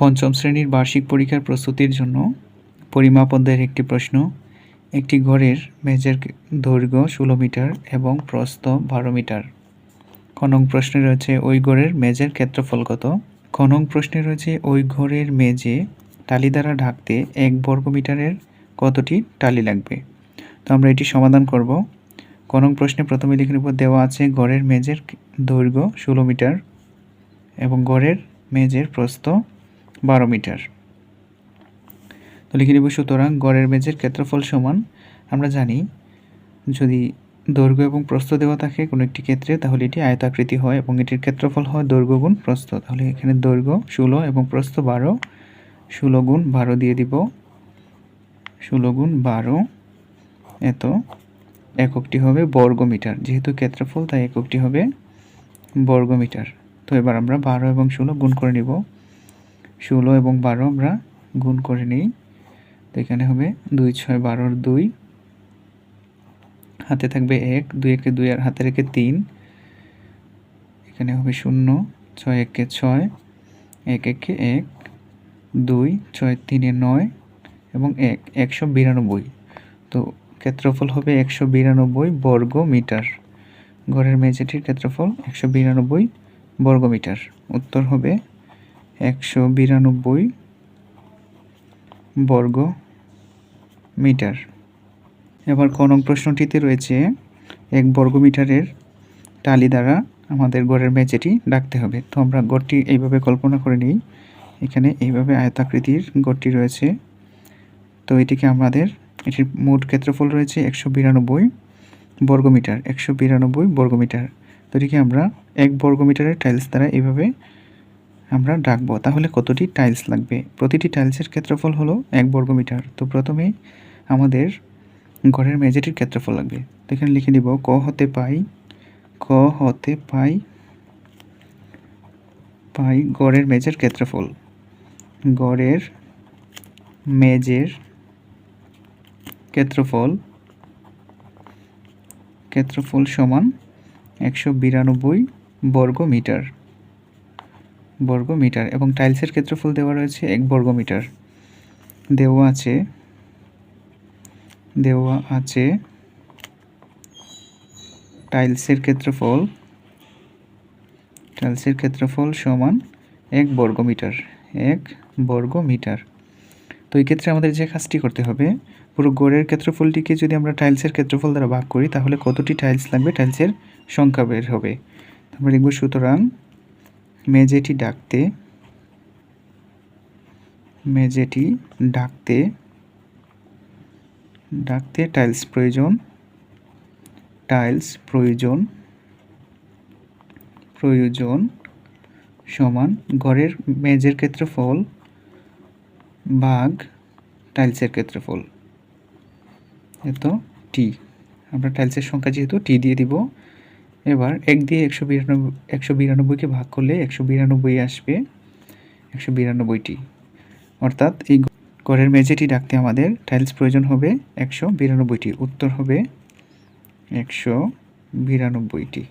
পঞ্চম শ্রেণীর বার্ষিক পরীক্ষার প্রস্তুতির জন্য পরিমাপ অধ্যায়ের একটি প্রশ্ন। একটি ঘরের মেঝের দৈর্ঘ্য 16 মিটার এবং প্রস্থ 12 মিটার। ক নং প্রশ্নে রয়েছে ওই ঘরের মেঝের ক্ষেত্রফল কত? খ নং প্রশ্নে রয়েছে ওই ঘরের মেঝে টালি দ্বারা ঢাকতে 1 বর্গমিটারের কতটি টালি লাগবে? তো আমরা এটি সমাধান করব। ক নং প্রশ্নে প্রথমে লিখে নেব, দেওয়া আছে ঘরের মেঝের দৈর্ঘ্য 16 মিটার এবং ঘরের মেঝের প্রস্থ 12 মিটার। তো লিখে নেব, সুতরাং গড়ের মেঝের ক্ষেত্রফল সমান, আমরা জানি যদি দৈর্ঘ্য এবং প্রস্থ দেওয়া থাকে কোনো একটি ক্ষেত্রে তাহলে এটি আয়তাকৃতি হয় এবং এটির ক্ষেত্রফল হয় দৈর্ঘ্য গুণ প্রস্থ। তাহলে এখানে দৈর্ঘ্য 16 এবং প্রস্থ 12, 16 গুণ 12 দিয়ে দিব, 16 গুণ 12 এত, এককটি হবে বর্গমিটার। যেহেতু ক্ষেত্রফল তাই এককটি হবে বর্গমিটার। তো এবার আমরা 12 এবং 16 গুণ করে নিব। 16 এবং 12 আমরা গুণ করে নিই। তো এখানে হবে 2 6 12 2, হাতে থাকবে 1, 2 একে 2 আর হাতে রেখে 3, এখানে হবে 0, 6 একে 6, 1 একে 1, 2 6 3 9 এবং 1 192। তো ক্ষেত্রফল হবে 192 বর্গ মিটার। ঘরের মেঝেটির ক্ষেত্রফল 192 বর্গ মিটার। উত্তর হবে 192 বর্গ মিটার। এবার ক নং প্রশ্নটিতে রয়েছে 1 বর্গমিটারের টালি দ্বারা আমাদের ঘরের মেঝেটি ঢাকতে হবে। তো আমরা ঘরটি এইভাবে কল্পনা করে নিই। এখানে এইভাবে আয়তাকৃতির ঘরটি রয়েছে। তো এটিকে এটির মোট ক্ষেত্রফল রয়েছে 192 বর্গমিটার, 192 বর্গমিটার। তো এটিকে আমরা 1 বর্গমিটারের টাইলস দ্বারা এইভাবে আমরা ঢাকবো। তাহলে কতটি টাইলস লাগবে? প্রতিটি টাইলসের ক্ষেত্রফল হলো 1 বর্গমিটার। তো প্রথমেই আমাদের ঘরের মেঝেটির ক্ষেত্রফল লাগবে। তো এখানে লিখে দিব, ক হতে পাই ঘরের মেঝের ক্ষেত্রফল। ঘরের মেঝের ক্ষেত্রফল সমান 192 বর্গমিটার এবং টাইলসের ক্ষেত্রফল দেওয়া রয়েছে 1 বর্গমিটার। দেওয়া আছে টাইলসের ক্ষেত্রফল সমান 1 বর্গমিটার। তো এই ক্ষেত্রে আমাদের যে কাজটি করতে হবে, পুরো ঘরের ক্ষেত্রফলটিকে যদি আমরা টাইলসের ক্ষেত্রফল দ্বারা ভাগ করি তাহলে কতটি টাইলস লাগবে টাইলসের সংখ্যা বের হবে। আমরা লিখব, সুতরাং মেঝেটি ঢাকতে টাইলস প্রয়োজন সমান ঘরের মেঝের ক্ষেত্রফল ভাগ টাইলসের ক্ষেত্রফল, এত টি। আমরা টাইলসের সংখ্যা যেহেতু টি দিয়ে দিব। এবার 1 দিয়ে 192কে ভাগ করলে 192 আসবে, 192টি। অর্থাৎ এই ঘরের মেঝেটি ঢাকতে আমাদের টাইলস প্রয়োজন হবে 192টি। উত্তর হবে 192টি।